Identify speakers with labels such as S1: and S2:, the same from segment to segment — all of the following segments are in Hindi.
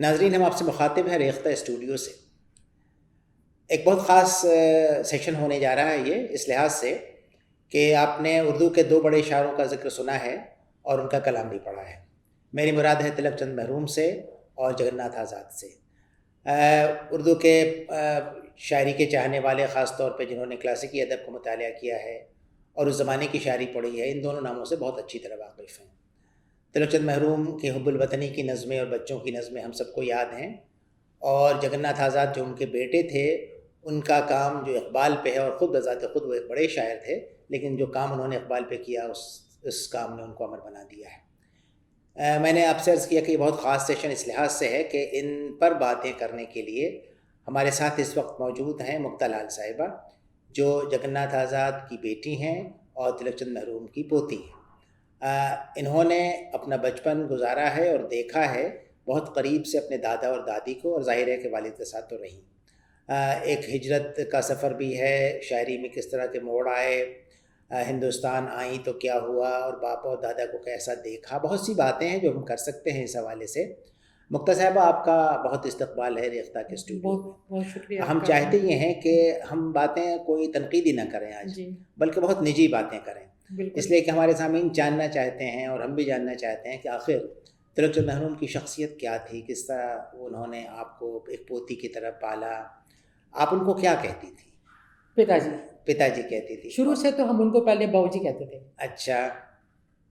S1: नाजरीन, हम आपसे मुखातिब हैं रेख्ता स्टूडियो से। एक बहुत ख़ास सेशन होने जा रहा है ये, इस लिहाज से कि आपने उर्दू के दो बड़े शायरों का ज़िक्र सुना है और उनका कलाम भी पढ़ा है। मेरी मुराद है तिलक चंद महरूम से और जगन्नाथ आज़ाद से। उर्दू के शायरी के चाहने वाले, ख़ास तौर पे जिन्होंने क्लासिकी अदब को मुतालिया किया है और उस ज़माने की शायरी पढ़ी है, इन दोनों नामों से बहुत अच्छी तरह वाकिफ़ हैं। तिलक चंद महरूम की हुब्बुल वतनी की नज़में और बच्चों की नज़में हम सबको याद हैं, और जगन्नाथ आज़ाद जो उनके बेटे थे, उनका काम जो इक़बाल पे है, और ख़ुद बज़ात ख़ुद वो एक बड़े शायर थे, लेकिन जो काम उन्होंने इक़बाल पे किया उस काम ने उनको अमर बना दिया है। मैंने आपसे अर्ज़ किया कि ये बहुत ख़ास सेशन इस लिहाज से है कि इन पर बातें करने के लिए हमारे साथ इस वक्त मौजूद हैं मुक्ता लाल साहिबा, जो जगन्नाथ आज़ाद की बेटी हैं और तिलक चंद महरूम की पोती हैं। इन्होंने अपना बचपन गुजारा है और देखा है बहुत करीब से अपने दादा और दादी को, और ज़ाहिर है कि वालिद के साथ तो रहीं। एक हिजरत का सफ़र भी है, शायरी में किस तरह के मोड़ आए, हिंदुस्तान आई तो क्या हुआ, और बाप और दादा को कैसा देखा। बहुत सी बातें हैं जो हम कर सकते हैं इस हवाले से। मुक्ता साहिबा, आपका बहुत इस्तकबाल है रेख्ता के स्टूडियो में।
S2: बहुत शुक्रिया।
S1: हम चाहते ये हैं कि हम बातें कोई तनकीदी ना करें आज, बल्कि बहुत निजी बातें करें, इसलिए कि हमारे सामीन जानना चाहते हैं और हम भी जानना चाहते हैं कि आखिर तिलक चंद महरूम की शख्सियत क्या थी, किस तरह उन्होंने आपको एक पोती की तरह पाला। आप उनको क्या कहती थी? पिताजी कहती थी।
S2: शुरू से तो हम उनको पहले बाबूजी कहते थे।
S1: अच्छा।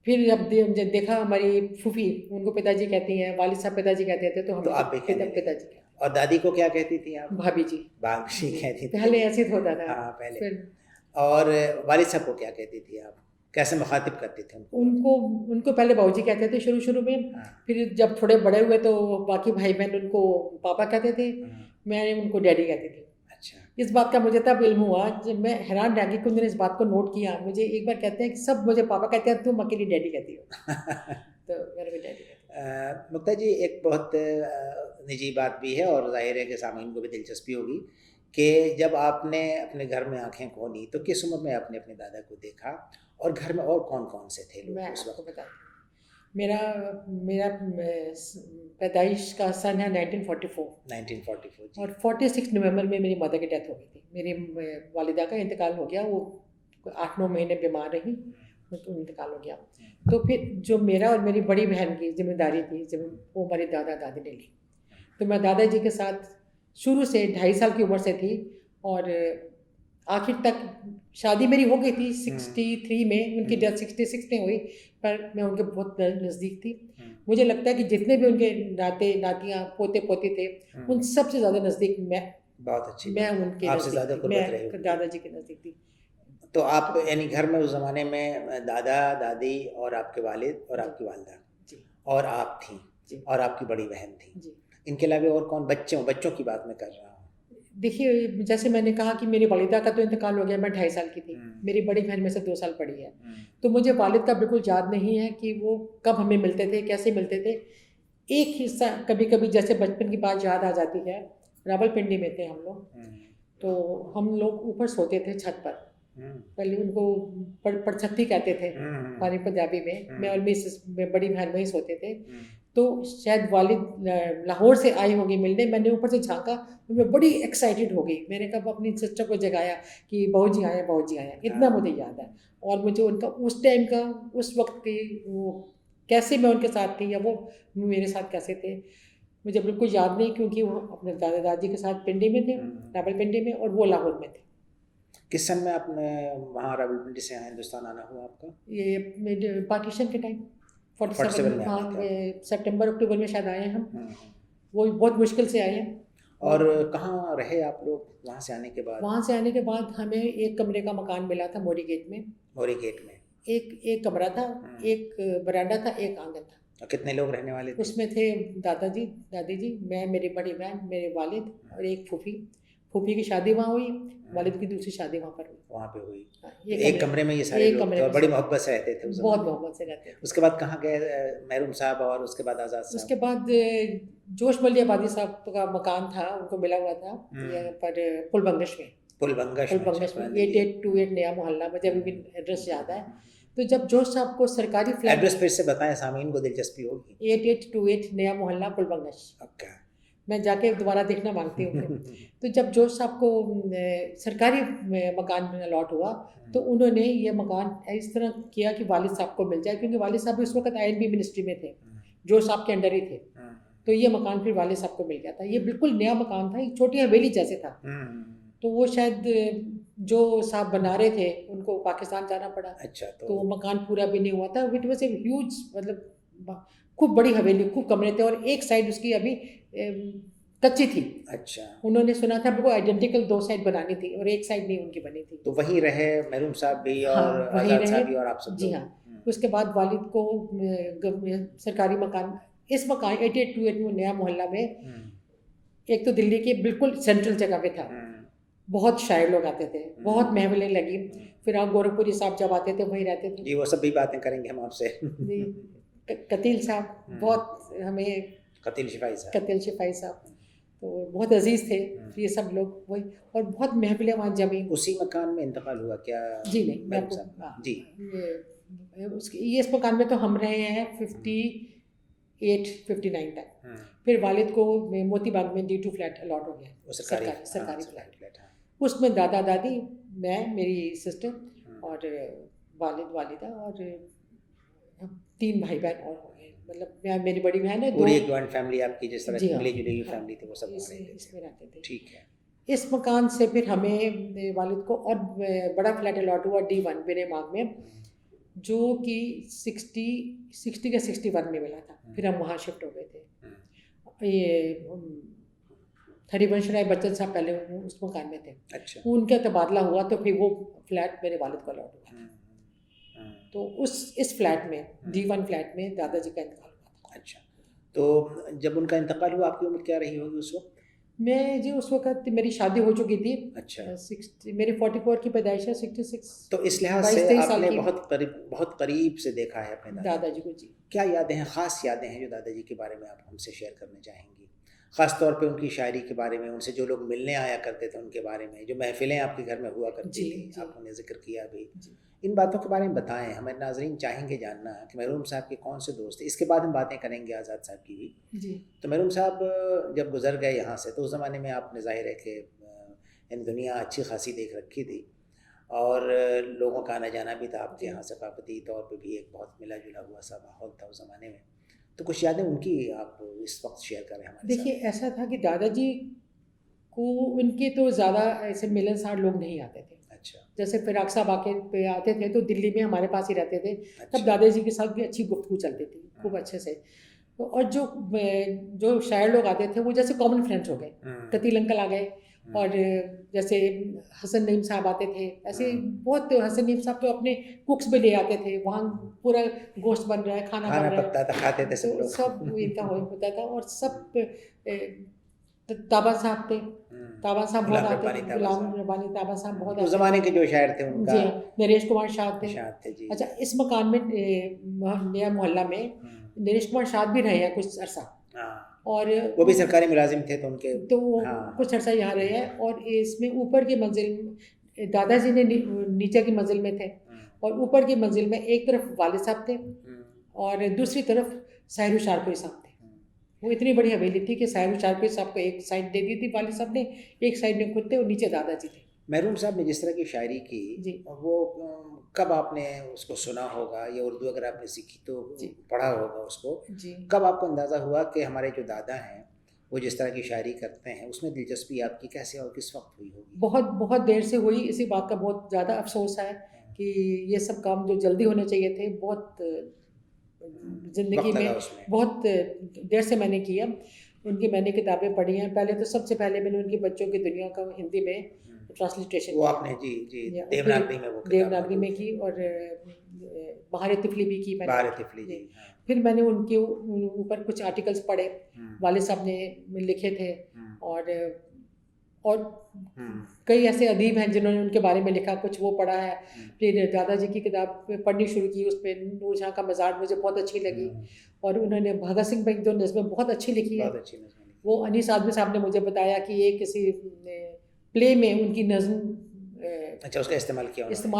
S2: फिर जब देखा हमारी फूफी उनको पिताजी कहती हैं, वालिद साहब पिताजी कहते थे, तो हम
S1: आप भी
S2: पिताजी।
S1: और दादी को क्या कहती थी आप?
S2: भाभी जी।
S1: भाभी कहती थी।
S2: पहले ऐसे होता था।
S1: हाँ, पहले। और वालिद साहब को क्या कहती थी आप? कैसे मुखातिब करती थी
S2: उनको पहले बाबूजी कहते थे शुरू में। हाँ। फिर जब थोड़े बड़े हुए तो बाकी भाई बहन उनको पापा कहते थे, मैं उनको डैडी कहती थी। अच्छा। इस बात का मुझे तब इल्म हुआ जब मैं हैरान रह गई कि उन्होंने इस बात को नोट किया। मुझे एक बार कहते हैं कि सब मुझे पापा कहते हैं, तुम अकेली डैडी कहती हो। तो मेरे को डैडी कहते।
S1: मुक्ता जी, एक बहुत निजी बात भी है और जाहिर है कि सामीन को भी दिलचस्पी होगी कि जब आपने अपने घर में आंखें खोली तो किस उम्र में आपने अपने दादा को देखा, और घर में और कौन कौन से थे लोग?
S2: मैं उस वक्त बताती हूँ। मेरा पैदाइश का सन है 1944 और 46 नवंबर में मेरी मदर की डेथ हो गई थी। मेरी वालिदा का इंतकाल हो गया। वो 8-9 महीने बीमार रही तो इंतकाल हो गया। तो फिर जो मेरा और मेरी बड़ी बहन की जिम्मेदारी थी, जब वो हमारे दादा दादी ने ली, तो मैं दादाजी के साथ शुरू से 2.5 साल की उम्र से थी, और आखिर तक शादी मेरी हो गई थी 63 में। उनकी डेथ 66 में हुई, पर मैं उनके बहुत नज़दीक थी। मुझे लगता है कि जितने भी उनके नाते नातियाँ पोते पोती थे, उन सबसे ज़्यादा नज़दीक मैं उनके
S1: आपसे ज़्यादा कुर्बत रही।
S2: दादाजी के नज़दीक थी।
S1: तो आप यानी घर में उस ज़माने में दादा दादी और आपके वालिद और आपकी वालदा और आप थी और आपकी बड़ी बहन थी। इनके अलावा और कौन? बच्चों की बात मैं कर रहा हूँ।
S2: देखिए, जैसे मैंने कहा कि मेरी वालिदा का तो इंतकाल हो गया, मैं 2.5 साल की थी। मेरी बड़ी बहन में से 2 साल बड़ी है। तो मुझे वालिद का बिल्कुल याद नहीं है कि वो कब हमें मिलते थे, कैसे मिलते थे। एक हिस्सा कभी कभी जैसे बचपन की बात याद आ जाती है। रावलपिंडी में थे हम लोग, तो हम लोग ऊपर सोते थे छत पर। पहले उनको पड़छत्ती कहते थे हमारी पंजाबी में। मैं और मेरी बड़ी बहन वहीं सोते थे। तो शायद वालिद लाहौर से आई होगी मिलने। मैंने ऊपर से झांका तो मैं बड़ी एक्साइटेड हो गई। मैंने कहा अपनी सिस्टर को जगाया कि बहू जी आए। इतना मुझे याद है। और मुझे उनका उस टाइम का, उस वक्त की, वो कैसे मैं उनके साथ थी या वो मेरे साथ कैसे थे, मुझे बिल्कुल याद नहीं, क्योंकि वो अपने दादा दादी के साथ पिंडी में थे, रावलपिंडी में, और वो लाहौर में थे।
S1: किस सन में आपने वहाँ रावलपिंडी से हिंदुस्तान आना हुआ आपका?
S2: ये पार्टीशन के टाइम
S1: 47 में।
S2: हाँ, सितंबर अक्टूबर में शायद आए हम। वो बहुत मुश्किल से आए हैं।
S1: और कहाँ रहे आप लोग वहाँ से आने के बाद?
S2: वहाँ से आने के बाद हमें एक कमरे का मकान मिला था मोरी गेट में। एक कमरा था, एक बरामदा था, एक आंगन था।
S1: और कितने लोग रहने वाले थे?
S2: उसमें थे दादाजी दादी जी, मैं, मेरी बड़ी बहन, मेरे वालिद और एक फूफी की शादी वहाँ हुई। वालिद की दूसरी शादी वहाँ पर हुई।
S1: वहाँ पे हुई। एक कमरे में ये सारे लोग थे और बड़ी मोहब्बत से रहते थे।
S2: बहुत मोहब्बत से रहते थे।
S1: उसके बाद कहाँ गए महरूम साहब, और उसके बाद आज़ाद साहब?
S2: उसके बाद जोश मलिया बादी साहब का मकान था, उनको मिला हुआ था यहाँ पर पुलबंगश में। 8828 नया मोहल्ला, मुझे अभी भी एड्रेस याद है। तो जब जोश साहब को सरकारी फ्लैट,
S1: एड्रेस फिर से बताएं, सामीन को दिलचस्पी होगी।
S2: 8828 नया मोहल्ला पुलबंगश।
S1: ओके।
S2: मैं जाके दोबारा देखना मांगती हूँ फिर। तो जब जोश साहब को सरकारी मकान में अलॉट हुआ तो उन्होंने ये मकान इस तरह किया कि वालिद साहब को मिल जाए, क्योंकि वालिद साहब उस वक्त आईएनबी मिनिस्ट्री में थे, जोश साहब के अंडर ही थे। तो ये मकान फिर वालिद साहब को मिल गया था। ये बिल्कुल नया मकान था, एक छोटी हवेली जैसे था। तो वो शायद जो साहब बना रहे थे उनको पाकिस्तान जाना पड़ा।
S1: अच्छा,
S2: तो वो मकान पूरा भी नहीं हुआ था। इट वॉज ए ह्यूज, मतलब खूब बड़ी हवेली, खूब कमरे थे, और एक साइड उसकी अभी कच्ची थी।
S1: अच्छा,
S2: उन्होंने सुना था बिल्कुल आइडेंटिकल 2 साइड बनानी थी और एक साइड नहीं उनकी बनी थी।
S1: तो वहीं रहे मरहूम साहब भी और
S2: हाँ, वहीं
S1: आज़ाद साहब
S2: रहे।
S1: भी और आप सब
S2: जी
S1: लोग?
S2: हाँ। उसके बाद वालिद को सरकारी मकान, इस मकान 8828 में नया मोहल्ला में, एक तो दिल्ली के बिल्कुल सेंट्रल जगह पे था। बहुत शायर लोग आते थे, बहुत महफिलें लगी। फिर आप गोरखपुरी साहब जब आते थे वहीं रहते थे।
S1: जी, वो सब भी बातें करेंगे हम आपसे।
S2: जी, कतील साहब बहुत हमें,
S1: कतील शिफाई साहब,
S2: कतील शिफाई साहब तो बहुत अजीज थे। ये सब लोग वही, और बहुत महफिलें वहाँ जमी।
S1: उसी मकान में इंतकाल हुआ क्या?
S2: जी नहीं, मैं
S1: मरहूम
S2: आपको
S1: साहब जी,
S2: ये इस मकान में तो हम रहे हैं 58-59 तक। फिर वालिद को मोती बाग में D2 फ्लैट अलॉट हो गया,
S1: वो
S2: सरकारी फ्लैट।
S1: फ्लैट। हाँ,
S2: उसमें दादा दादी, मैं, मेरी सिस्टर और वालिद वालिदा और 3 भाई बहन और हो गए। मतलब मैं, मेरी बड़ी बहन है, 2।
S1: पूरी एक जॉइंट फैमिली आपकी, जिस तरह
S2: जी
S1: की
S2: हाँ,
S1: मिली जुली
S2: हाँ,
S1: फैमिली थी, वो सब वहाँ रहते थे।
S2: इसमें रहते थे।
S1: ठीक है।
S2: इस मकान से फिर हमें वालिद को और बड़ा फ्लैट अलॉट हुआ D1 बिरेमाग में, जो कि 60 या 61 में मिला था। फिर हम वहाँ शिफ्ट हो गए थे। ये हरिवंश राय बच्चन साहब पहले उस मकान में थे।
S1: अच्छा,
S2: उनका तबादला हुआ तो फिर वो फ्लैट मेरे वालिद को अलॉट हुआ। तो इस फ्लैट में, D1 फ्लैट में दादाजी का इंतकाल हुआ था।
S1: अच्छा, तो जब उनका इंतकाल हुआ आपकी उम्र क्या रही होगी उस वक्त?
S2: मैं जी उस वक्त मेरी शादी हो चुकी थी।
S1: अच्छा,
S2: 60, मेरी 44 की पैदाइश है, 66।
S1: तो इस लिहाज से
S2: 22-23 साल
S1: आपने
S2: की
S1: बहुत करीब से देखा है अपने
S2: दादाजी को। जी,
S1: क्या यादें हैं, ख़ास यादें हैं जो दादाजी के बारे में आप हमसे शेयर करना चाहेंगी? ख़ास तौर पे उनकी शायरी के बारे में, उनसे जो लोग मिलने आया करते थे उनके बारे में, जो महफ़िलें आपके घर में हुआ करती
S2: जी,
S1: थी,
S2: जी,
S1: आपने ज़िक्र किया अभी।
S2: जी,
S1: इन बातों के बारे में बताएँ, हमारे नाज़रीन चाहेंगे जानना कि मरहूम साहब के कौन से दोस्त थे। इसके बाद हम बातें करेंगे आज़ाद साहब की भी।
S2: जी,
S1: तो मरहूम साहब जब गुज़र गए यहाँ से, तो उस ज़माने में आपने ज़ाहिर है कि यानी दुनिया अच्छी खासी देख रखी थी और लोगों का आना जाना भी था। आपके यहाँ सकाफ़ती तौर पे भी एक बहुत मिला जुला हुआ सा माहौल था उस ज़माने में। तो कुछ यादें उनकी आप इस वक्त शेयर करें हमारे साथ।
S2: देखिए ऐसा था कि दादाजी को उनके तो ज़्यादा ऐसे मिलनसार लोग नहीं आते थे।
S1: अच्छा,
S2: जैसे फिराक साहब पे आते थे तो दिल्ली में हमारे पास ही रहते थे।
S1: अच्छा,
S2: तब दादाजी के साथ भी अच्छी गुफ्तगू चलती थी, खूब अच्छे से। तो और जो शायर लोग आते थे वो जैसे कॉमन फ्रेंड्स हो गए। कतील अंकल आ गए, और जैसे हसन नईम साहब आते थे, ऐसे बहुत। हसन नईम साहब तो अपने कुक्स भी ले आते थे, वहाँ पूरा गोश्त बन रहा है, खाना बन रहा है,
S1: पकता था, खाते थे सब
S2: तो
S1: लोग।
S2: सब इनका होता था। और सब ताबा साहब थे, ताबा साहब बहुत
S1: गुलाम
S2: आते
S1: रब्बानी
S2: थे,
S1: ताबा
S2: गुलाम
S1: साहब।
S2: रब्बानी ताबा साहब बहुत
S1: उस
S2: आते
S1: ज़माने
S2: थे।
S1: के जो शायर थे उनका
S2: जी हाँ, नरेश कुमार शाह थे।
S1: शाद थे जी।
S2: अच्छा, इस मकान में नया मोहल्ला में नरेश कुमार शाह भी रहे हैं कुछ अरसा,
S1: हाँ,
S2: और
S1: वो भी सरकारी मुलाजिम थे तो उनके।
S2: तो
S1: हाँ,
S2: कुछ अरसा यहाँ रहे हैं। और इसमें ऊपर की मंजिल दादाजी ने नीचे की मंजिल में थे, और ऊपर की मंजिल में एक तरफ वालिद साहब थे और दूसरी तरफ साहिर शारकोई साहब थे। वो इतनी बड़ी हवेली थी कि साहिर शारकोई साहब को एक साइड दे दी थी वालिद साहब ने, एक साइड में खुद थे और नीचे दादाजी थे।
S1: मरहूम साहब ने जिस तरह की शायरी की,
S2: जी,
S1: वो कब आपने उसको सुना होगा, या उर्दू अगर आपने सीखी तो
S2: जी,
S1: पढ़ा होगा उसको,
S2: जी।
S1: कब आपको अंदाज़ा हुआ कि हमारे जो दादा हैं वो जिस तरह की शायरी करते हैं उसमें दिलचस्पी आपकी कैसे और किस वक्त हुई होगी?
S2: बहुत बहुत देर से हुई। इसी बात का बहुत ज़्यादा अफसोस है कि ये सब काम जो जल्दी होने चाहिए थे, बहुत ज़िंदगी
S1: वक्त लगा
S2: में
S1: उसमें।
S2: बहुत देर से मैंने किया। उनकी मैंने किताबें पढ़ी हैं। पहले तो सबसे पहले मैंने उनकी बच्चों की दुनिया का हिंदी में ट्रांसलिट्रेशन
S1: वो
S2: किया,
S1: आपने जी जी
S2: या
S1: देवनागरी में वो किताब
S2: देवनागरी में
S1: मौजूद
S2: की, और बहार तिफली भी की मैंने।
S1: बाहर तिफली जी। हाँ।
S2: फिर मैंने उनके ऊपर कुछ आर्टिकल्स पढ़े, वालिद साहब ने लिखे थे, और कई ऐसे अदीब हैं जिन्होंने उनके बारे में लिखा, कुछ वो पढ़ा है। फिर दादाजी की किताब पढ़नी शुरू की, उस पर नूरजहाँ का मज़ार मुझे बहुत अच्छी लगी, और उन्होंने भगत सिंह पर जो नज़में बहुत अच्छी लिखी है,
S1: बहुत अच्छी नज़्म लिखी।
S2: वो अनीस आज़मी साहब ने मुझे बताया कि ये किसी प्ले में उनकी नज़्म
S1: अच्छा, उसका इस्तेमाल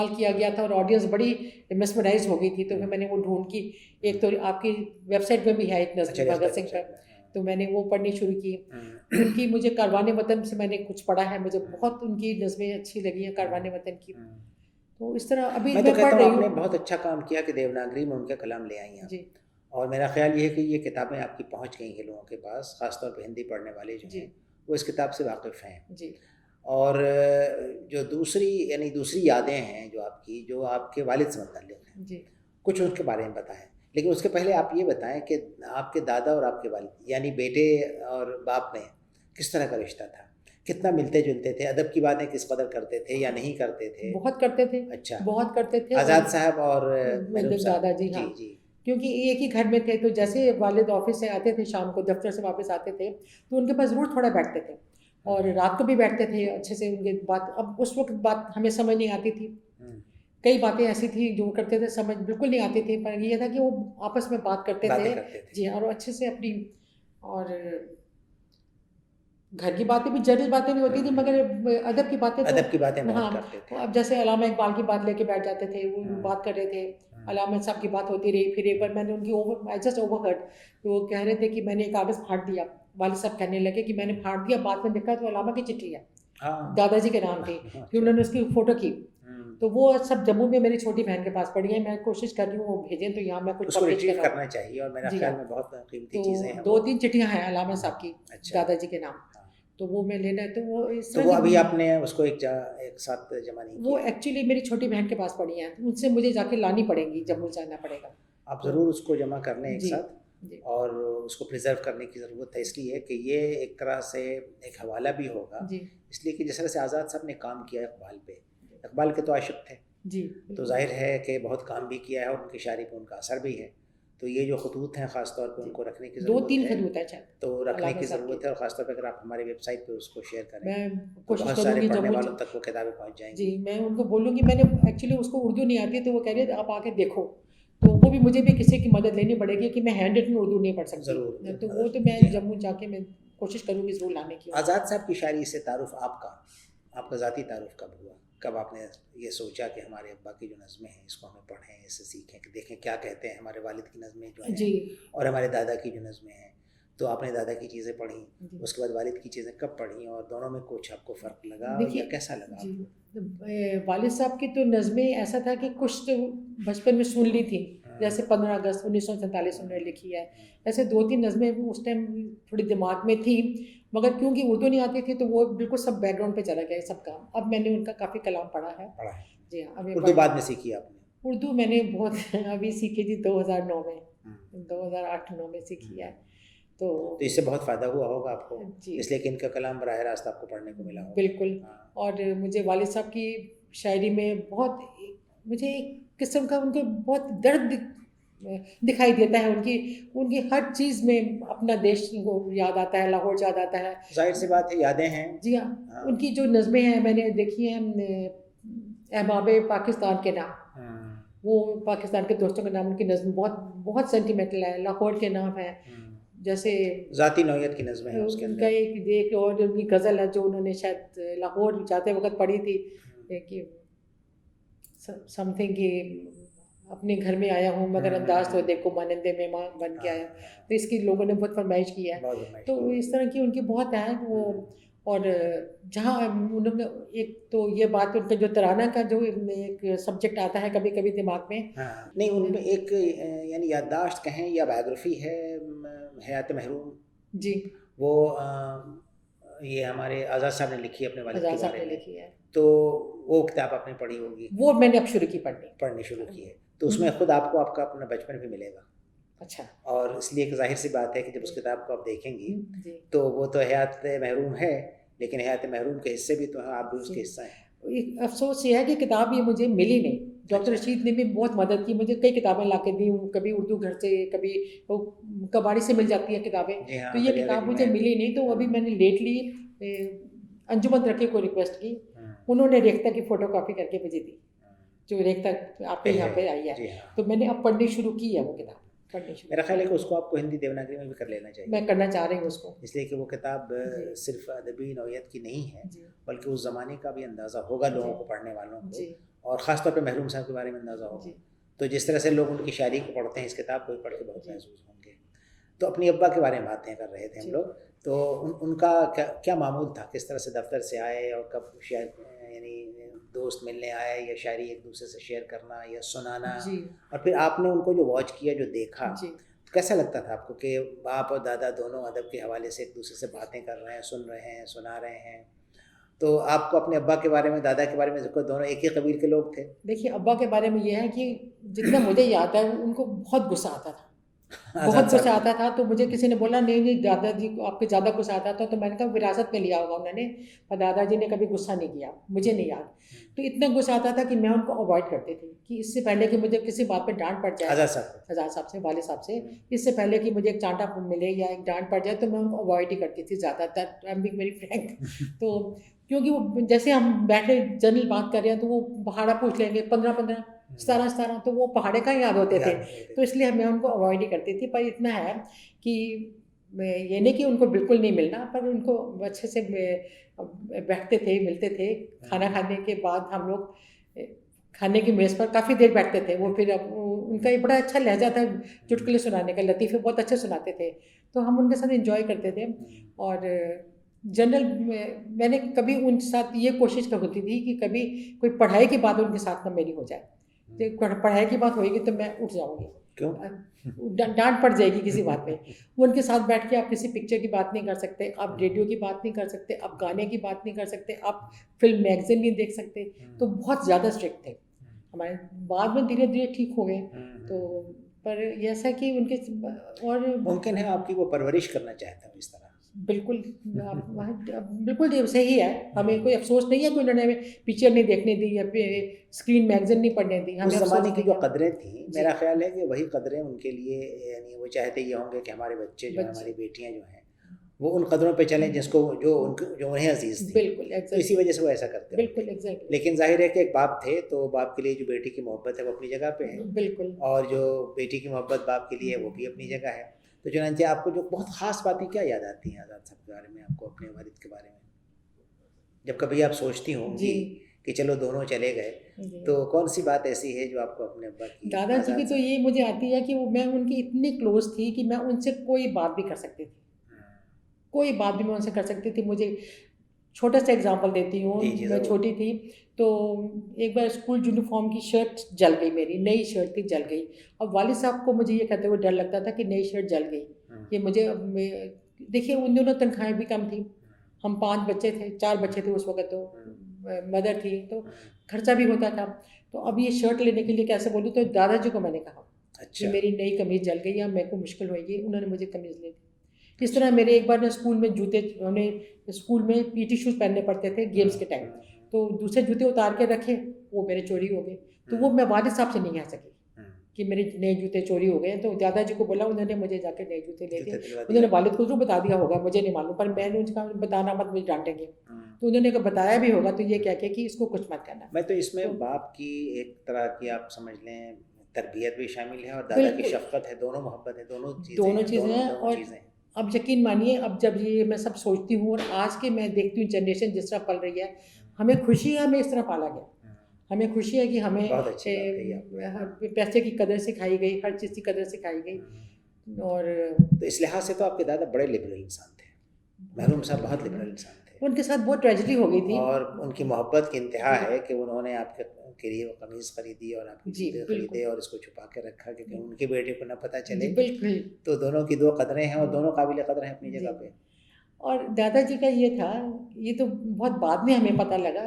S2: किया गया था, और ऑडियंस बड़ी मेस्मराइज हो गई थी। तो फिर मैंने वो ढूंढ की। एक तो आपकी वेबसाइट पे भी है एक नज़्म
S1: अच्छा,
S2: भगत सिंह पर, तो मैंने वो पढ़नी शुरू की। उनकी मुझे कारवाने वतन से मैंने कुछ पढ़ा है, मुझे बहुत उनकी नज़में अच्छी लगी हैं कारवाने वतन की। तो इस तरह अभी
S1: मैं तो
S2: मैं
S1: कहता
S2: पढ़
S1: हूँ
S2: रही
S1: आपने
S2: हूँ।
S1: बहुत अच्छा काम किया कि देवनागरी में उनका कलाम ले आई आप।
S2: जी
S1: और मेरा ख्याल ये है कि ये किताबें आपकी पहुँच गई हैं लोगों के पास, ख़ासतौर पे हिंदी पढ़ने वाले जो
S2: जी
S1: हैं वो इस किताब से वाकिफ़ हैं।
S2: जी
S1: और जो दूसरी यादें हैं जो आपकी, जो आपके वालिद से मुतल्लिक़ हैं,
S2: जी
S1: कुछ उसके बारे में बताएँ। लेकिन उसके पहले आप ये बताएँ कि आपके दादा और आपके वालिद यानी बेटे और बाप में किस तरह का रिश्ता था? कितना मिलते-जुलते थे? अदब की बातें किस कदर करते थे या नहीं करते थे?
S2: बहुत करते थे,
S1: अच्छा,
S2: बहुत करते थे।
S1: आज़ाद
S2: और
S1: साहब और महरूम
S2: मेरे
S1: साहब।
S2: दादाजी, हाँ,
S1: जी, जी।
S2: क्योंकि एक ही घर में थे, तो जैसे वालिद ऑफिस से आते थे शाम को, दफ्तर से वापस आते थे, तो उनके पास ज़रूर थोड़ा बैठते थे और रात को भी बैठते थे अच्छे से। उनके बात, अब उस वक्त बात हमें समझ नहीं आती थी, कई बातें ऐसी थी जो करते थे समझ बिल्कुल नहीं आती थी, पर ये था कि वो आपस में बात करते थे।
S1: बातें करते थे।
S2: जी हाँ, और अच्छे से अपनी, और घर की बातें भी जटिल बातें नहीं होती थी, मगर अदब की बातें तो,
S1: अदब की बातें बहुत
S2: हाँ।
S1: करते थे।
S2: अब जैसे अलामा इकबाल की बात लेके बैठ जाते थे, वो बात कर रहे थे, अलामा साहब की बात होती रही। फिर एक बार मैंने उनकी आई जस्ट ओवरहर्ड, तो वो कह रहे थे कि मैंने एक कागज़ फाड़ दिया। वालिद साहब कहने लगे कि मैंने फाड़ दिया, बाद में देखा तो अलामा की चिट्ठी है,
S1: हाँ।
S2: दादाजी के नाम थी। फिर उन्होंने उसकी फ़ोटो की, तो वो सब जम्मू में मेरी छोटी बहन के पास पड़ी है। मैं कोशिश कर रही हूँ वो भेजें तो यहाँ मैं कुछ
S1: उसको
S2: पब्लिश
S1: रिट्रीव
S2: कराऊँ।
S1: करना चाहिए और मेरा
S2: जी
S1: ख्याल
S2: हाँ,
S1: में बहुत कीमती
S2: तो
S1: चीज़ें हैं वो।
S2: 2-3 चिट्ठियाँ हैं अलामा साहब की,
S1: अच्छा।
S2: दादाजी के नाम,
S1: हाँ।
S2: तो वो मैं लेना है। तो वो इस
S1: तो
S2: तरह
S1: वो
S2: की,
S1: अभी आपने उसको एक साथ जमा नहीं
S2: वो
S1: किया?
S2: एक्चुअली मेरी छोटी बहन के पास पड़ी हैं, तो उनसे मुझे जाके लानी पड़ेंगी, जम्मू जाना पड़ेगा।
S1: आप
S2: तो
S1: ज़रूर उसको जमा कर लें एक
S2: जी,
S1: साथ,
S2: जी,
S1: और उसको प्रिज़र्व करने की ज़रूरत है, इसलिए कि ये एक तरह से एक हवाला भी होगा,
S2: जी,
S1: इसलिए कि जिस तरह से आज़ाद साहब ने काम किया इक़बाल पे, इक़बाल के तो आशिक़ थे,
S2: जी,
S1: तो
S2: बिल्कुल।
S1: ज़ाहिर है कि बहुत काम भी किया है और उनकी शायरी पे उनका असर भी है। तो ये जो ख़ुतूत हैं ख़ास तौर पे
S2: जी,
S1: उनको रखने की
S2: 2-3
S1: ज़रूरत है,
S2: खतूत हैं शायद
S1: तो रखने
S2: अलामा
S1: की
S2: साहब के।
S1: ज़रूरत है, और ख़ास तौर पे अगर आप हमारी वेबसाइट पे उसको शेयर करें,
S2: मैं
S1: तो
S2: कोशिश
S1: बहुत सारे
S2: करूँगी
S1: पढ़ने
S2: जम्मू
S1: वालों तक वो किताबें पहुँच
S2: जी,
S1: जाएँगी।
S2: मैं उनको बोलूँगी। मैंने एक्चुअली, उसको उर्दू नहीं आती, तो वो कह रही है आप आके देखो, तो वो भी मुझे भी किसी की मदद लेनी पड़ेगी कि मैं हैंड रिटन उर्दू नहीं पढ़ सकती।
S1: ज़रूर,
S2: तो वो तो मैं
S1: जी हाँ।
S2: जम्मू जाके मैं कोशिश करूँगी ज़रूर लाने की।
S1: आज़ाद साहब की शायरी से तारुफ़ आपका ज़ाती तारुफ़ कब हुआ? कब आपने ये सोचा कि हमारे अब्बा की जो नज़में हैं इसको हमें पढ़ें, इससे सीखें, कि देखें क्या कहते हैं हमारे वालिद की नज़में जो
S2: जी,
S1: हैं और हमारे दादा की जो नज़में हैं। तो आपने दादा की चीज़ें पढ़ी,
S2: जी।
S1: उसके बाद वालिद की चीज़ें कब पढ़ी, और दोनों में कुछ आपको फ़र्क लगा या
S2: देखिए,
S1: कैसा लगा
S2: जी,
S1: आपको?
S2: वालिद साहब की तो नज़में ऐसा था कि कुछ तो बचपन में सुन ली थी, जैसे 15 अगस्त 1947 उन्होंने लिखी है। ऐसे 2-3 नज़में उस टाइम थोड़ी दिमाग में थी, मगर क्योंकि उर्दू नहीं आती थी, तो वो बिल्कुल सब बैकग्राउंड पे चला गया ये सब काम। अब मैंने उनका काफ़ी कलाम पढ़ा है।
S1: पढ़ा है।
S2: जी हाँ, अभी
S1: उर्दू बाद में सीखी आपने?
S2: उर्दू मैंने बहुत अभी सीखी थी 2009 में,
S1: हुँ।
S2: 2008-9 में सीखी है। तो
S1: तो इससे बहुत फ़ायदा हुआ होगा आपको,
S2: जी,
S1: इसलिए कि इनका कलाम बराह रास्त आपको पढ़ने को मिला होगा।
S2: बिल्कुल।
S1: हाँ।
S2: और मुझे वालिद साहब की शायरी में बहुत मुझे एक किस्म का उनका बहुत दर्द दिखाई देता है। उनकी उनकी हर चीज़ में अपना देश को याद आता है, लाहौर याद आता है।
S1: ज़ाहिर-सी बात है, यादें हैं।
S2: जी हाँ,
S1: हाँ।
S2: उनकी जो नज़में हैं मैंने देखी हैं, अहबाब पाकिस्तान के नाम, वो पाकिस्तान के दोस्तों के नाम, उनकी नज़्म बहुत बहुत सेंटिमेंटल है। लाहौर के नाम है, जैसे
S1: ज़ाती नौइयत की नज़में हैं उसके
S2: उनका
S1: अंदर।
S2: एक और उनकी गज़ल है जो उन्होंने शायद लाहौर जाते वक़्त पढ़ी थी, कि समथिंग कि अपने घर में आया हूँ मगर अंदाज़ तो देखो मानंदे मेहमान बन के आया। तो इसकी लोगों ने बहुत फरमाइश की है।
S1: बहुत फरमाइश
S2: तो
S1: की है।
S2: इस तरह की उनकी बहुत है वो। और जहाँ उन्होंने, एक तो ये बात, उनका जो तराना का जो एक सब्जेक्ट आता है कभी-कभी दिमाग में।
S1: हाँ, नहीं उनमें एक यानी याददाश्त कहें या बायोग्राफी है हयात महरूम,
S2: जी,
S1: वो ये हमारे आज़ाद साहब ने लिखी है अपने वालिद के
S2: आज़ाद साहब
S1: बारे
S2: ने
S1: में,
S2: लिखी है।
S1: तो वो किताब आपने पढ़ी होगी,
S2: वो मैंने अब शुरू की पढ़नी।
S1: पढ़नी शुरू की है, तो उसमें खुद आपको आपका अपना बचपन भी मिलेगा,
S2: अच्छा।
S1: और इसलिए एक ज़ाहिर सी बात है कि जब उस किताब को आप देखेंगी
S2: जी।
S1: तो वो तो हयात महरूम है, लेकिन हयात महरूम के हिस्से भी तो हैं, आप भी उसके हिस्सा हैं।
S2: एक अफ़सोस ये है कि किताब ये मुझे मिली नहीं। डॉक्टर
S1: अच्छा।
S2: रशीद ने भी बहुत मदद की, मुझे कई किताबें ला के दी, कभी उर्दू घर से, कभी वो कबाड़ी से मिल जाती हैं किताबें।
S1: जी हाँ,
S2: तो ये
S1: दरिया
S2: किताब
S1: गंज
S2: मुझे
S1: में।
S2: मिली नहीं, तो अभी मैंने लेटली अंजुमन रफ़ी को रिक्वेस्ट की,
S1: हाँ,
S2: उन्होंने रेख्ता की फ़ोटोकॉपी करके मुझे दी, जो रेख्ता आपके यहाँ पे आई है।
S1: जी हाँ।
S2: तो मैंने अब पढ़नी शुरू की है वो किताब, पढ़नी शुरू
S1: मेरा
S2: की
S1: ख्याल है
S2: है।
S1: कि उसको आपको हिंदी देवनागरी में भी कर लेना चाहिए,
S2: मैं करना चाह रही हूँ उसको।
S1: इसलिए कि वो किताब
S2: जी।
S1: सिर्फ अदबी नौइयत की नहीं है,
S2: जी,
S1: बल्कि उस ज़माने का भी अंदाज़ा होगा लोगों
S2: जी,
S1: को, पढ़ने वालों को,
S2: जी,
S1: और ख़ास तौर पे महरूम साहब के बारे में अंदाज़ा होगा।
S2: जी,
S1: तो जिस तरह से लोग उनकी शायरी को पढ़ते हैं, इस किताब को भी पढ़ के बहुत
S2: जी।
S1: महसूस होंगे। तो अपनी अब्बा के बारे में बातें कर रहे थे हम लोग, तो उनका क्या क्या मामूल था, किस तरह से दफ्तर से आए और कब शायर यानी दोस्त मिलने आए या शायरी एक दूसरे से शेयर करना या सुनाना, और फिर आपने उनको जो वॉच किया, जो देखा, तो कैसा लगता था आपको कि बाप और दादा दोनों अदब के हवाले से एक दूसरे से बातें कर रहे हैं, सुन रहे हैं, सुना रहे हैं? तो आपको अपने अब्बा के बारे में, दादा के बारे में, देखो दोनों एक ही कबील के लोग थे।
S2: देखिए, अब्बा के बारे में ये है कि जितना मुझे याद है उनको बहुत गुस्सा आता था, बहुत गुस्सा आता था। तो मुझे किसी ने बोला नहीं नहीं दादाजी को आपके ज़्यादा गुस्सा आता था, तो मैंने कहा विरासत में लिया होगा उन्होंने, पर दादाजी ने कभी गुस्सा नहीं किया, मुझे नहीं याद। तो इतना गुस्सा आता था कि मैं उनको अवॉइड करती थी, कि इससे पहले कि मुझे किसी बात पे डांट पड़ जाए, आज़ाद साहब से, वाले साहब से, इससे पहले कि मुझे एक चांटा मिले या एक डांट पड़ जाए, तो मैं उनको अवॉइड ही करती थी ज़्यादातर। I am being very Frank. तो क्योंकि वो जैसे हम बैठे जनरल बात कर रहे हैं, तो वो पहाड़ा पूछ लेंगे 15-15 17-17, तो वो पहाड़े का याद होते थे, तो इसलिए मैं उनको अवॉइड ही करती थी। पर इतना है कि ये नहीं कि उनको बिल्कुल नहीं मिलना, पर उनको अच्छे से बैठते थे, मिलते थे। खाना खाने के बाद हम लोग खाने की मेज़ पर काफ़ी देर बैठते थे। वो फिर उनका एक बड़ा अच्छा लहजा था चुटकुले सुनाने का, लतीफ़े बहुत अच्छे सुनाते थे, तो हम उनके साथ एंजॉय करते थे। और जनरल मैंने कभी उनके साथ ये कोशिश होती थी कि कभी कोई पढ़ाई की बात उनके साथ ना मेरी हो जाए, तो पढ़ाई की बात होएगी तो मैं उठ जाऊंगी,
S1: क्यों?
S2: डांट पड़ जाएगी किसी बात पे। वो उनके साथ बैठ के आप किसी पिक्चर की बात नहीं कर सकते, आप रेडियो की बात नहीं कर सकते, आप गाने की बात नहीं कर सकते, आप फिल्म मैगजीन नहीं देख सकते, तो बहुत ज़्यादा स्ट्रिक्ट थे हमारे। बाद में धीरे धीरे ठीक हो गए। तो पर ऐसा कि उनके और
S1: मुमकिन है आपकी वो परवरिश करना चाहता हूँ इस तरह।
S2: बिल्कुल बिल्कुल सही है, हमें कोई अफसोस नहीं है कि उन्होंने पिक्चर नहीं देखने दी या स्क्रीन मैगजीन नहीं पढ़ने दी।
S1: उस ज़माने की जो कदरें थी, मेरा ख्याल है कि वही कदरें उनके लिए, यानी वो चाहते ये होंगे कि हमारे बच्चे जो हैं, हमारी बेटियां जो हैं, वो उन कदरों पे चलें जिसको जो उन्हें अजीज़ थी।
S2: बिल्कुल,
S1: तो इसी वजह से वो ऐसा करते हैं।
S2: बिल्कुल एग्जैक्टली।
S1: लेकिन जाहिर है कि एक बाप थे, तो बाप के लिए जो बेटी की मोहब्बत है वो अपनी जगह पे है,
S2: बिल्कुल,
S1: और जो बेटी की मोहब्बत बाप के लिए है वो भी अपनी जगह है। तो चुनांचे आपको जो बहुत ख़ास बातें क्या याद आती हैं आज़ाद साहब के बारे में, आपको अपने वालिद के बारे में, जब कभी आप सोचती होंगी कि चलो दोनों चले गए, तो कौन सी बात ऐसी है जो आपको अपने अब्बा की,
S2: दादाजी की? तो ये मुझे आती है कि वो, मैं उनकी इतनी क्लोज थी कि मैं उनसे कोई बात भी कर सकती थी, कोई बात भी मैं उनसे कर सकती थी। मुझे छोटा सा एग्जांपल देती हूँ। मैं छोटी थी तो एक बार स्कूल यूनिफॉर्म की शर्ट जल गई, मेरी नई शर्ट थी, जल गई। अब वालिद साहब को मुझे ये कहते हुए डर लगता था कि नई शर्ट जल गई, ये मुझे, देखिए उन दोनों तनख्वाहें भी कम थी, हम 5 बच्चे थे, 4 बच्चे थे उस वक्त, तो मदर थी, तो खर्चा भी होता था। तो अब ये शर्ट लेने के लिए कैसे बोलूँ, तो दादाजी को मैंने कहा कि मेरी नई कमीज़ जल गई या मेरे को मुश्किल होगी, उन्होंने मुझे कमीज़ ले दी। इस तरह मेरे एक बार ना स्कूल में जूते, उन्हें स्कूल में पीटी शूज़ पहनने पड़ते थे गेम्स के टाइम, तो दूसरे जूते उतार के रखे, वो मेरे चोरी हो गए। तो वो मैं वालिद साहब से नहीं कह सकी कि मेरे नए जूते चोरी हो गए। तो दादाजी को बोला, उन्होंने मुझे जाकर नए जूते ले दिए। उन्होंने वालिद को तो बता दिया होगा, मुझे नहीं मालूम, पर मैंने उनका बताना मत, मुझे डांटेंगे, तो उन्होंने बताया भी होगा, तो ये कह के कि इसको कुछ मत करना।
S1: मैं तो इसमें बाप की एक तरह की आप समझ लें तरबियत भी शामिल है, और दादा की शफकत है, दोनों मोहब्बत है, दोनों चीज़ें हैं। और
S2: अब यकीन मानिए, अब जब ये मैं सब सोचती हूँ और आज के मैं देखती हूँ जनरेशन जिस तरह पल रही है, हमें खुशी है हमें इस तरह पाला गया, हमें खुशी है कि हमें पैसे की कदर सिखाई गई, हर चीज़ की कदर सिखाई गई। और
S1: तो इस लिहाज से तो आपके दादा बड़े लिबरल इंसान थे, मरहूम साहब बहुत लिबरल इंसान थे।
S2: उनके साथ बहुत ट्रेजेडी हो गई थी,
S1: और उनकी मोहब्बत की इंतहा है कि उन्होंने आपके लिए वो कमीज़ खरीदी और आपके जूते खरीदे और इसको छुपा के रखा कि उनकी बेटे को ना पता चले।
S2: बिल्कुल।
S1: तो दोनों की 2 कदरें हैं और दोनों काबिल कदर हैं अपनी जगह पे।
S2: और दादाजी का ये था, ये तो बहुत बाद में हमें पता लगा,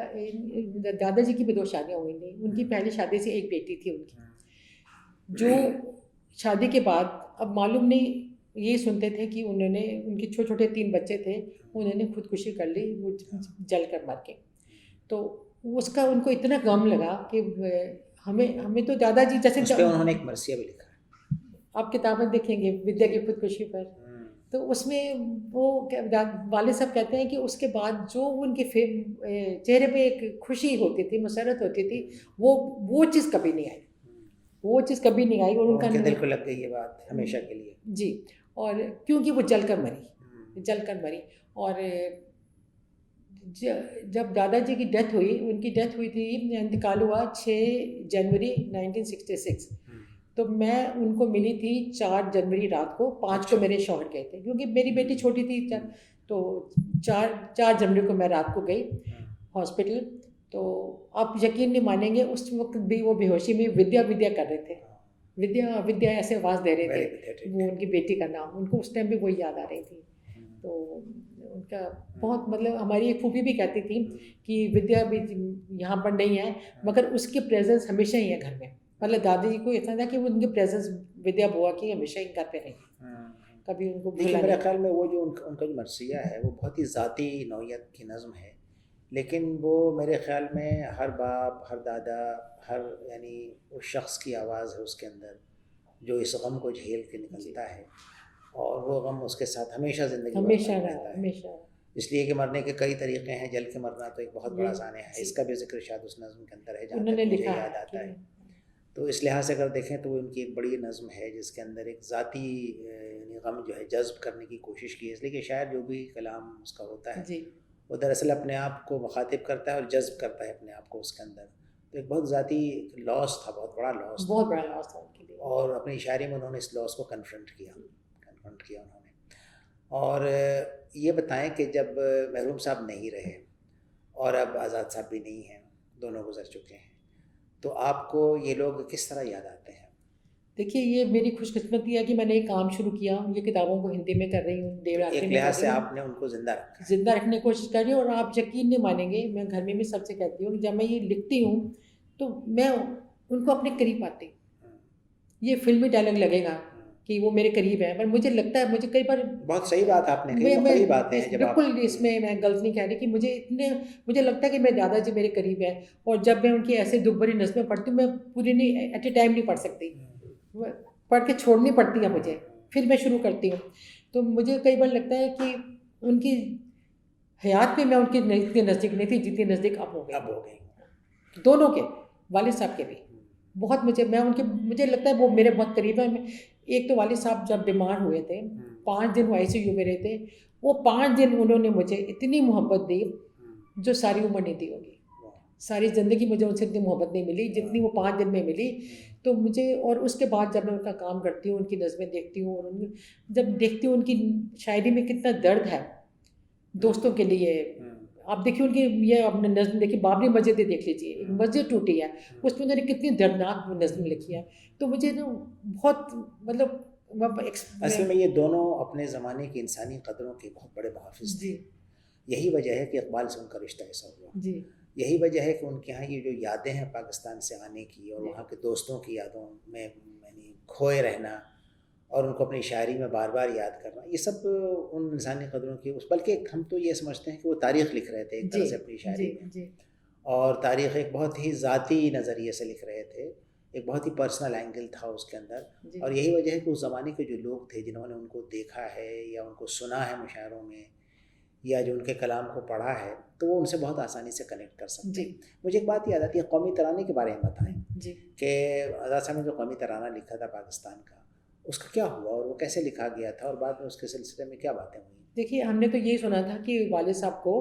S2: दादाजी की भी 2 शादियाँ हुई थी। उनकी पहली शादी से एक बेटी थी उनकी, जो शादी के बाद अब मालूम नहीं, ये सुनते थे कि उन्होंने, उनके छोटे छोटे 3 बच्चे थे, उन्होंने खुदकुशी कर ली, वो जल कर मर गए। तो उसका उनको इतना गम लगा कि हमें तो दादाजी जैसे,
S1: उस पे उन्होंने एक मरसिया भी लिखा है,
S2: आप किताबें देखेंगे विद्या की खुदकुशी पर, तो उसमें वो वालिद साहब कहते हैं कि उसके बाद जो उनके चेहरे पे एक खुशी होती थी, मसरत होती थी, वो चीज़ कभी नहीं आई, वो चीज़ कभी नहीं आई। और उनका
S1: दिल को लग गई ये बात हमेशा के लिए
S2: जी। और क्योंकि वो जलकर मरी। और जब दादाजी की उनकी डेथ हुई थी, इंतकाल हुआ 6 जनवरी 1966, तो मैं उनको मिली थी 4 जनवरी रात को, 5 को
S1: अच्छा।
S2: मेरे शौहर गए थे क्योंकि मेरी बेटी छोटी थी। तो 4 जनवरी को मैं रात को गई हॉस्पिटल। तो आप यकीन नहीं मानेंगे, उस वक्त भी वो बेहोशी में विद्या विद्या कर रहे थे, विद्या विद्या ऐसे आवाज़ दे रहे
S1: वेरी
S2: थे।
S1: पेथेटिक।
S2: वो उनकी बेटी का नाम, उनको उस टाइम भी वही याद आ रही थी। तो उनका बहुत मतलब, हमारी एक फूफी भी कहती थी कि विद्या भी यहाँ पर नहीं है, मगर उसकी प्रेजेंस हमेशा ही है घर में। मतलब दादी जी को इतना था कि वो उनकी प्रेजेंस विद्या बुआ की हमेशा ही घर पे रही, कभी उनको
S1: देखिए
S2: भूला
S1: मेरे
S2: नहीं।
S1: ख्याल में वो जो उनका जो मरसिया है वो बहुत ही ज़ाती नौइयत की नज़म है, लेकिन वो मेरे ख्याल में हर बाप, हर दादा, हर यानी उस शख्स की आवाज़ है उसके अंदर जो इस गम को झेल के निकलता है, और वो गम उसके साथ हमेशा ज़िंदगी भर
S2: हमेशा
S1: बना
S2: रहा,
S1: रहता है।
S2: हमेशा।
S1: इसलिए कि मरने के कई तरीक़े हैं, जल के मरना तो एक बहुत बड़ा
S2: जी,
S1: साने है,
S2: जी।
S1: इसका भी ज़िक्र शायद उस नज़्म के अंदर है जहाँ
S2: उन्होंने
S1: तक मुझे
S2: लिखा
S1: याद
S2: है
S1: आता है।
S2: कि
S1: तो इस लिहाज से अगर देखें तो वो उनकी एक बड़ी नज़्म है जिसके अंदर एक ज़ाती यानी गम जो है जज़्ब करने की कोशिश की है, इसलिए कि शायद जो भी कलाम उसका होता है
S2: जी,
S1: वो दरअसल अपने आप को मुखातिब करता है और जज़्ब करता है अपने आप को उसके अंदर। तो एक बहुत ज़ाती लॉस था, बहुत बड़ा लॉस था,
S2: बहुत बड़ा लॉस था उनके लिए।
S1: और अपनी शायरी में उन्होंने इस लॉस को कन्फ्रंट किया उन्होंने। और ये बताएं कि जब मरहूम साहब नहीं रहे और अब आज़ाद साहब भी नहीं हैं, दोनों गुजर चुके हैं, तो आपको ये लोग किस तरह याद आते हैं?
S2: देखिए, ये मेरी खुशकिस्मती है कि मैंने ये काम शुरू किया, ये किताबों को हिंदी में कर रही हूँ,
S1: तो
S2: देवनागरी
S1: एक
S2: में कर
S1: लिहाज
S2: रही
S1: से
S2: हूँ,
S1: आपने उनको ज़िंदा रखा है।
S2: ज़िंदा रखने की कोशिश कर रही हूँ। और आप यकीन नहीं मानेंगे, मैं घर में भी सबसे कहती हूँ कि जब मैं ये लिखती हूँ तो मैं उनको अपने करीब पाती हूँ। ये फिल्मी डायलॉग लगेगा कि वो मेरे करीब है, पर मुझे लगता है, मुझे कई बार
S1: बहुत सही बात आपने कही, वो
S2: मैं
S1: करीब आते हैं जब आप।
S2: बिल्कुल इसमें मैं गलत नहीं कह रही कि मुझे लगता है कि मेरे दादाजी मेरे करीब है। और जब मैं उनकी ऐसे दुख भरी नज़में पढ़ती हूँ, मैं पूरी नहीं एट ए टाइम नहीं पढ़ सकती, पढ़ के छोड़नी पड़ती है मुझे, फिर मैं शुरू करती हूँ। तो मुझे कई बार लगता है कि उनकी हयात में मैं उनके इतने नज़दीक नहीं थी जितनी नज़दीक अब हो गई, दोनों के, वालिद साहब के भी बहुत। मुझे लगता है वो मेरे बहुत करीब है। एक तो वालिद साहब जब बीमार हुए थे, 5 दिन वो ICU में रहे थे, वो 5 दिन उन्होंने मुझे इतनी मोहब्बत दी जो सारी उम्र नहीं दी होगी। सारी ज़िंदगी मुझे उनसे इतनी मोहब्बत नहीं मिली जितनी वो 5 दिन में मिली। तो मुझे, और उसके बाद जब मैं उनका काम करती हूँ, उनकी नज़में देखती हूँ, और जब देखती हूँ उनकी शायरी में कितना दर्द है दोस्तों के लिए। आप देखिए उनकी, ये आपने नज़्म देखी, बाबरी मस्जिद देख लीजिए, एक मस्जिद टूटी है, उसमें उन्होंने कितनी दर्दनाक नज़्म लिखी है। तो मुझे ना बहुत मतलब
S1: असल में ये दोनों अपने ज़माने की इंसानी कदरों के बहुत बड़े मुहाफ़िज़ थे। यही वजह है कि इकबाल से उनका रिश्ता ऐसा हुआ।
S2: जी,
S1: यही वजह है कि उनके यहाँ ये जो यादें हैं पाकिस्तान से आने की और वहाँ के दोस्तों की यादों में यानी खोए रहना और उनको अपनी शायरी में बार बार याद करना, ये सब उन इंसानी कदरों की बल्कि हम तो ये समझते हैं कि वो तारीख़ लिख रहे थे एक तरह से अपनी शायरी में, और तारीख़ एक बहुत ही ज़ाती नज़रिए से लिख रहे थे, एक बहुत ही पर्सनल एंगल था उसके अंदर। और यही वजह है कि उस ज़माने के जो लोग थे जिन्होंने उनको देखा है या उनको सुना है मुशायरों में या जो उनके कलाम को पढ़ा है, तो वो उनसे बहुत आसानी से कनेक्ट कर सकते हैं। मुझे एक बात याद आती है, कौमी तराने के बारे में बताएं कि आज़ाद साहब ने जो कौमी तराना लिखा था पाकिस्तान का, उसका क्या हुआ और वो कैसे लिखा गया था और बाद में उसके सिलसिले में क्या बातें हुई?
S2: देखिए, हमने तो यही सुना था कि वालिद साहब को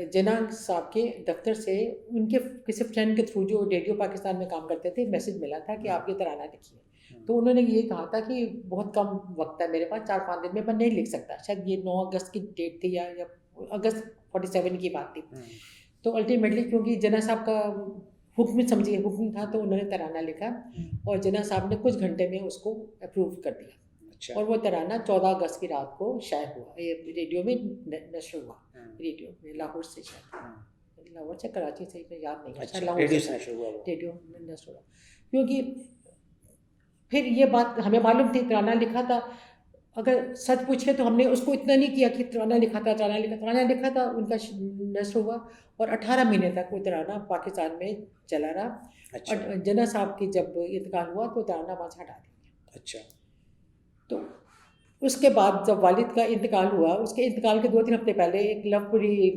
S2: जिन्ना साहब के दफ्तर से उनके किसी फ्रेंड के थ्रू जो रेडियो पाकिस्तान में काम करते थे, मैसेज मिला था कि आप ये तराना लिखिए। तो उन्होंने ये कहा था कि बहुत कम वक्त है मेरे पास, 4-5 दिन में मैं नहीं लिख सकता। शायद ये 9 अगस्त की डेट थी या अगस्त 47 की बात थी। तो अल्टीमेटली क्योंकि जिन्ना साहब का हुक्म समझिए, हुक्म था, तो उन्होंने तराना लिखा और जिन्ना साहब ने कुछ घंटे में उसको अप्रूव कर दिया।
S1: अच्छा।
S2: और वो तराना 14 अगस्त की रात को शाये हुआ, ये रेडियो में नशर हुआ, रेडियो में लाहौर से, शायद लाहौर से कराची से, मैं याद नहीं।
S1: अच्छा,
S2: लाहौर
S1: रेडियो
S2: से
S1: से नशर हुआ वो।
S2: रेडियो में नशर हुआ, क्योंकि फिर ये बात हमें मालूम थी, तराना लिखा था। अगर सच पूछे तो हमने उसको इतना नहीं किया कि तराना लिखा था, तराना लिखा था, उनका नशर हुआ और 18 महीने तक वो तराना पाकिस्तान में चला रहा।
S1: अच्छा।
S2: और जिन्ना साहब की जब इंतकाल हुआ तो तराना वहाँ से हटा दिया।
S1: अच्छा।
S2: तो उसके बाद जब वालिद का इंतकाल हुआ, उसके इंतकाल के 2-3 हफ्ते पहले एक लवपुरी,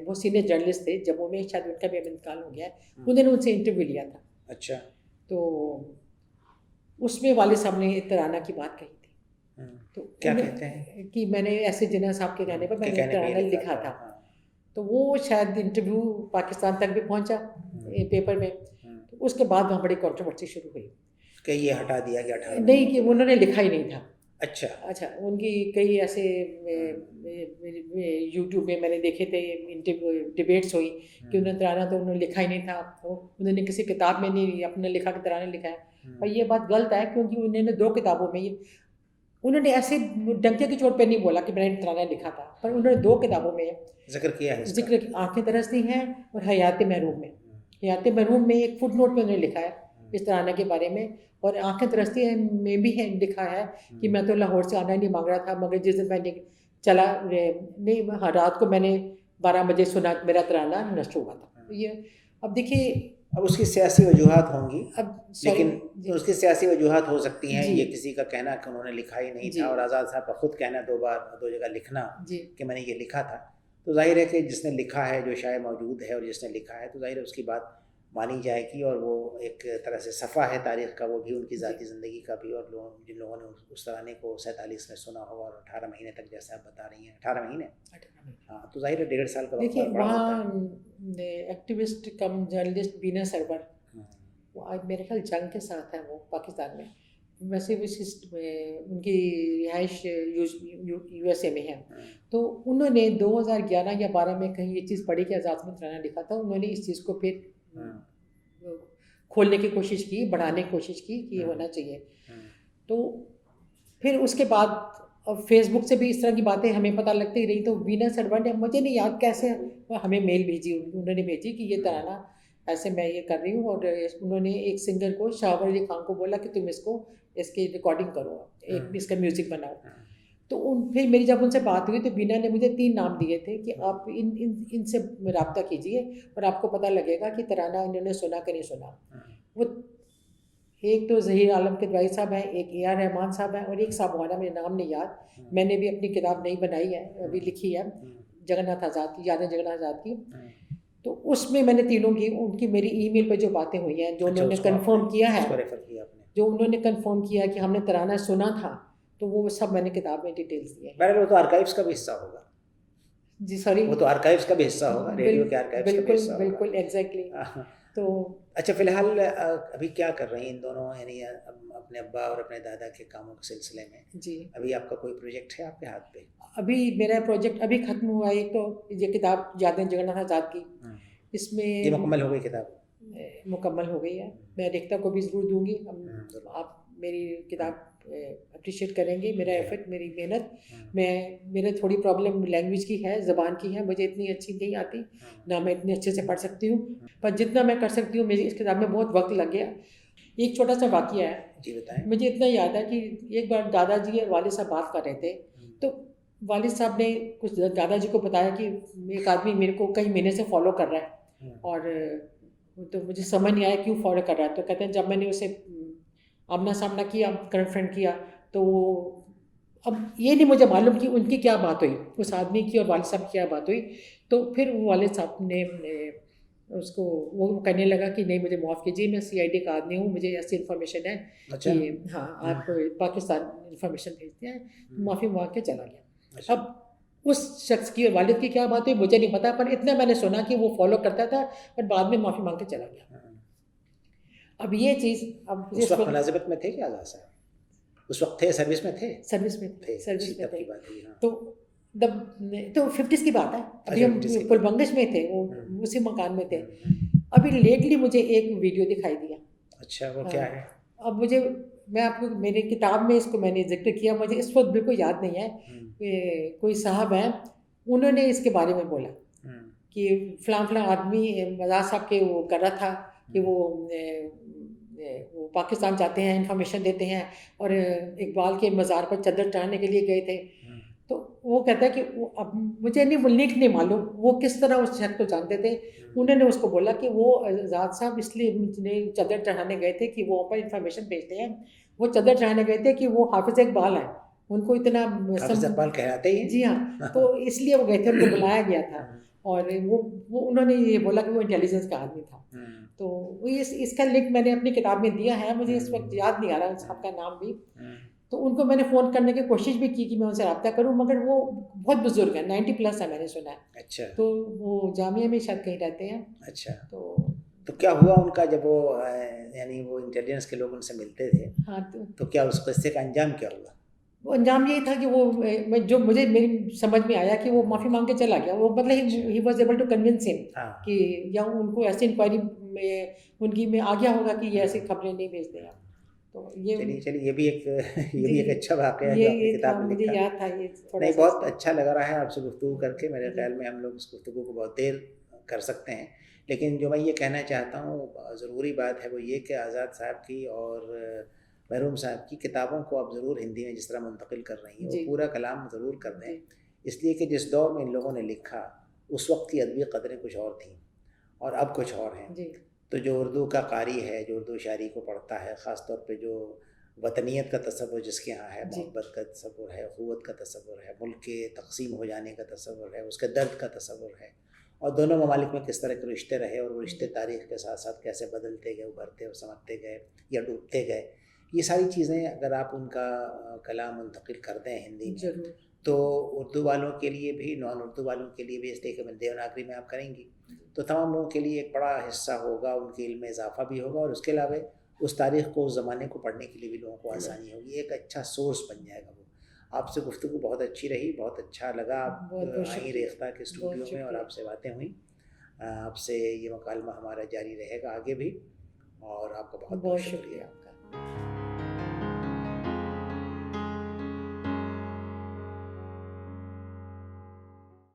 S2: वो सीनियर जर्नलिस्ट थे जम्मू में, शायद उनका भी इंतकाल हो गया है, उन्होंने उनसे इंटरव्यू लिया था।
S1: अच्छा।
S2: तो उसमें वालिद साहब ने तराना की बात कही थी। तो
S1: क्या कहते हैं
S2: कि मैंने ऐसे जिन्ना साहब के कहने पर मैंने तराना लिखा था। तो वो शायद इंटरव्यू पाकिस्तान तक भी पहुंचा पेपर में। तो उसके बाद वहाँ बड़ी कंट्रोवर्सी शुरू हुई।
S1: कि ये हटा दिया कि 18
S2: नहीं,
S1: महीने
S2: कि उन्होंने लिखा ही नहीं था।
S1: अच्छा
S2: अच्छा, उनकी कई ऐसे यूट्यूब में मैंने देखे थे डिबेट्स हुई कि उन्होंने तराना तो उन्होंने लिखा ही नहीं था, वो उन्होंने किसी किताब में नहीं अपने लिखा कि तराना लिखा है। पर ये बात गलत है, क्योंकि उन्होंने 2 किताबों में ये उन्होंने ऐसे डंके की चोट पे नहीं बोला कि मैंने तराना लिखा था, पर उन्होंने 2 किताबों में
S1: जिक्र किया है इसका।
S2: जिक्र आंखें तरसती हैं और हयात महरूम में। हयात महरूम में एक फुट नोट में उन्होंने लिखा है इस तराना के बारे में, और आंखें तरसती हैं में भी है लिखा है कि मैं तो लाहौर से आना नहीं मांग रहा था, मगर जिस दिन मैंने चला नहीं, हाँ, रात को मैंने 12 बजे सुना मेरा तराना नष्ट हुआ था। ये अब देखिए,
S1: अब उसकी सियासी वजूहात होंगी,
S2: अब
S1: लेकिन उसकी सियासी वजूहात हो सकती हैं।
S2: जी।
S1: ये किसी का कहना कि उन्होंने लिखा ही नहीं
S2: जी।
S1: था, और आज़ाद साहब का खुद कहना 2 जगह लिखना
S2: जी।
S1: कि मैंने ये लिखा था, तो जाहिर है कि जिसने लिखा है, जो शायद मौजूद है और जिसने लिखा है, तो जाहिर है उसकी बात मानी जाएगी, और वो एक तरह से सफ़ा है तारीख़ का, वो भी उनकी ज़ाती ज़िंदगी का भी, और जिन लोगों ने उस तराने को 47 में सुना हो और 18 महीने तक, जैसे आप बता रही हैं 18 महीने, हाँ, तो जाहिर है 1.5 साल का वक्त
S2: देखिए,
S1: बड़ा होता है।
S2: वहाँ एक्टिविस्ट कम जर्नलिस्ट बीना सरवर, वो आज मेरे ख्याल जंग के साथ है वो पाकिस्तान में, वैसे भी उनकी रिहाइश USA में है। तो उन्होंने 2011 या 12 में कहीं ये चीज़ पढ़ी कि आज़ाद में तराना लिखा था। उन्होंने इस चीज़ को फिर खोलने की कोशिश की, बढ़ाने की कोशिश की कि ये होना चाहिए। तो फिर उसके बाद अब फेसबुक से भी इस तरह की बातें हमें पता लगती रही, तो वीना सरवर ने, मुझे नहीं याद कैसे, हमें मेल भेजी, उन्होंने भेजी कि ये तराना ऐसे मैं ये कर रही हूँ, और उन्होंने एक सिंगर को, शाहवर अली खान को बोला कि तुम इसकी रिकॉर्डिंग करो, एक इसका म्यूज़िक बनाओ। तो फिर मेरी जब उनसे बात हुई तो बीना ने मुझे 3 नाम दिए थे कि आप इनसे रब्ता कीजिए और आपको पता लगेगा कि तराना इन्होंने सुना कि नहीं सुना। वो एक तो ज़हीर आलम किदवाई साहब हैं, एक AR रहमान साहब हैं, और एक साहब हमारा, मेरे नाम नहीं याद, मैंने भी अपनी किताब नहीं बनाई है, अभी लिखी है, जगन्नाथ आज़ाद की, यादें जगन्नाथ आज़ाद की। तो उसमें मैंने तीनों की, उनकी मेरी ईमेल पर जो बातें हुई हैं, जो उन्होंने कंफर्म किया है, जो उन्होंने कंफर्म किया कि हमने तराना सुना था, तो वो सब मैंने किताब में डिटेल्स दिए हैं।
S1: बहरहाल वो तो आर्काइव्स का भी हिस्सा होगा।
S2: जी, सॉरी,
S1: वो तो आर्काइव्स का भी हिस्सा होगा, रेडियो के आर्काइव्स का भी हिस्सा होगा।
S2: बिल्कुल एग्जैक्टली। तो
S1: अच्छा, फिलहाल अभी क्या कर रही हैं इन दोनों, यानी अपने अब्बा और अपने दादा के कामों के सिलसिले में?
S2: जी,
S1: अभी आपका कोई प्रोजेक्ट है आपके हाथ पे?
S2: अभी मेरा प्रोजेक्ट अभी खत्म हुआ है, एक तो ये किताब यादें जगन्नाथ आज़ाद की, इसमें
S1: ये मुकम्मल हो गई किताब?
S2: मुकम्मल हो गई है। मैं रेख्ता को भी ज़रूर दूंगी। आप मेरी किताब अप्रिशिएट करेंगे, मेरा एफर्ट, मेरी मेहनत। मेरे थोड़ी प्रॉब्लम लैंग्वेज की है, ज़बान की है, मुझे इतनी अच्छी नहीं आती, ना मैं इतनी अच्छे से पढ़ सकती हूँ, पर जितना मैं कर सकती हूँ, मेरी इस किताब में बहुत वक्त लग गया। एक छोटा सा वाक़या है।
S1: जी बताएं।
S2: मुझे इतना याद है कि एक बार दादाजी और वालिद साहब बात कर रहे थे, तो वालिद साहब ने कुछ दादाजी को बताया कि एक आदमी मेरे को कई महीने से फॉलो कर रहा है, और तो मुझे समझ नहीं आया क्यों फॉलो कर रहा है। तो कहते हैं जब मैंने उसे आमना सामना किया, कन्फ्रंट किया, तो अब ये नहीं मुझे मालूम कि उनकी क्या बात हुई, उस आदमी की और वालिद साहब की क्या बात हुई। तो फिर वालिद साहब ने उसको, वो कहने लगा कि नहीं, मुझे माफ़ कीजिए, मैं CID का आदमी हूँ, मुझे ऐसी इन्फॉर्मेशन है कि हाँ, आप पाकिस्तान इन्फॉर्मेशन भेजते हैं, माफ़ी मांग के चला गया। अब उस शख्स की और वालिद की क्या बात हुई मुझे नहीं पता, पर इतना मैंने सुना कि वो फॉलो करता था, पर बाद में माफ़ी मांग के चला गया। अब ये चीज़, अब
S1: उस वक्त मुलाजिमत में थे क्या आज़ाद साहब? उस वक्त थे, सर्विस में थे?
S2: सर्विस में थे। तो 50s की बात है, अभी हम पुलबंगश में थे, वो उसी मकान में थे। अभी लेटली मुझे एक वीडियो दिखाई दिया।
S1: अच्छा, वो क्या है?
S2: अब मैं आपको, मेरी किताब में इसको मैंने जिक्र किया, मुझे इस वक्त बिल्कुल याद नहीं है। कोई साहब हैं, उन्होंने इसके बारे में बोला कि फलां आदमी आज़ाद साहब के वो कर रहा था कि वो पाकिस्तान जाते हैं, इन्फॉर्मेशन देते हैं, और इकबाल के मज़ार पर चद्दर चढ़ाने के लिए गए थे। तो वो कहता है कि वो, अब मुझे नहीं मालूम वो किस तरह उस शख्स को जानते थे। उन्होंने उसको बोला कि वो आज़ाद साहब इसलिए चद्दर चढ़ाने गए थे कि वो वहाँ पर इन्फॉर्मेशन भेजते हैं। वो चद्दर चढ़ाने गए थे कि वो हाफिज़ इकबाल हैं, उनको इतना
S1: हाफिज़ इकबाल कहलाते ही हैं।
S2: जी हाँ, तो इसलिए वो गए थे, उनको बुलाया गया था, और वो उन्होंने ये बोला कि वो इंटेलिजेंस का आदमी था। तो इसका लिंक मैंने अपनी किताब में दिया है, मुझे इस वक्त याद नहीं आ रहा साहब का नाम भी। तो उनको मैंने फ़ोन करने की कोशिश भी की कि मैं उनसे रब्ता करूं, मगर वो बहुत बुजुर्ग हैं, 90+ है, मैंने सुना है।
S1: अच्छा।
S2: तो वो जामिया में शायद कहीं रहते हैं।
S1: अच्छा।
S2: तो
S1: तो क्या हुआ उनका जब वो यानी वो इंटेलिजेंस के लोग उनसे मिलते थे,
S2: हाँ
S1: तो क्या उस किस्से का अंजाम क्या हुआ?
S2: वो अंजाम यही था कि वो जो मुझे मेरी समझ में आया कि वो माफ़ी मांग के चला गया, वो मतलब
S1: अच्छा।
S2: He was able to convince him
S1: हाँ।
S2: कि या उनको ऐसी इंक्वायरी में उनकी में आ गया होगा कि ये ऐसी
S1: हाँ।
S2: खबरें नहीं भेजते आप। तो ये
S1: चलिए चलिए, ये भी एक ये
S2: जी
S1: भी एक अच्छा वाक़या है जो आपने
S2: ये था,
S1: किताब में
S2: मुझे
S1: लिखा।
S2: याद था ये थोड़ा
S1: नहीं,
S2: सा
S1: बहुत
S2: इसमें।
S1: अच्छा लग रहा है आपसे गुफ्तगू करके। मेरे
S2: जी
S1: ख़्याल में हम लोग इस गुफ्तगू को बहुत देर कर सकते हैं, लेकिन जो मैं ये कहना चाहता हूँ ज़रूरी बात है वो ये कि आज़ाद साहब की और मरहूम साहब की किताबों को आप ज़रूर हिंदी में जिस तरह मुंतकिल कर रही हैं वो
S2: जी
S1: पूरा कलाम ज़रूर कर दें,
S2: जी
S1: इसलिए कि जिस दौर में इन लोगों ने लिखा उस वक्त की अदबी कदरें कुछ और थीं और अब कुछ और हैं।
S2: जी
S1: तो जो उर्दू का कारी है, जो उर्दू शायरी को पढ़ता है, ख़ास तौर पे जो वतनियत का तसव्वुर जिसके यहाँ है,
S2: जी
S1: मोहब्बत का तसव्वुर है, ख़ुव्वत का तसव्वुर है, मुल्क के तक़सीम हो जाने का तसव्वुर है, उसके दर्द का तसव्वुर है और दोनों ममालिक में किस तरह के रिश्ते रहे और वो रिश्ते तारीख़ के साथ साथ कैसे बदलते गए, उभरते और समझते गए या डूबते गए। ये सारी चीज़ें अगर आप उनका कलाम मुंतक़िल कर दें हिंदी में,
S2: ज़रूर
S1: तो उर्दू वालों के लिए भी, नॉन उर्दू वालों के लिए भी, इसलिए कि देवनागरी में आप करेंगी तो तमाम लोगों के लिए एक बड़ा हिस्सा होगा, उनके इल्म में इजाफ़ा भी होगा और उसके अलावा उस तारीख़ को, उस ज़माने को पढ़ने के लिए भी लोगों को आसानी होगी, एक अच्छा सोर्स बन जाएगा वो। आपसे गुफ्तगू बहुत अच्छी रही, बहुत अच्छा लगा, आप
S2: बहुत बहुत
S1: आई
S2: शुक्रिया,
S1: रेख्ता के
S2: बहुत
S1: स्टूडियो में और
S2: शुक्रिया,
S1: आपसे बातें हुई। आपसे ये मुकालमा हमारा जारी रहेगा आगे भी और आपका बहुत बहुत
S2: बहुत
S1: शुक्रिया।
S2: शुक्रिया।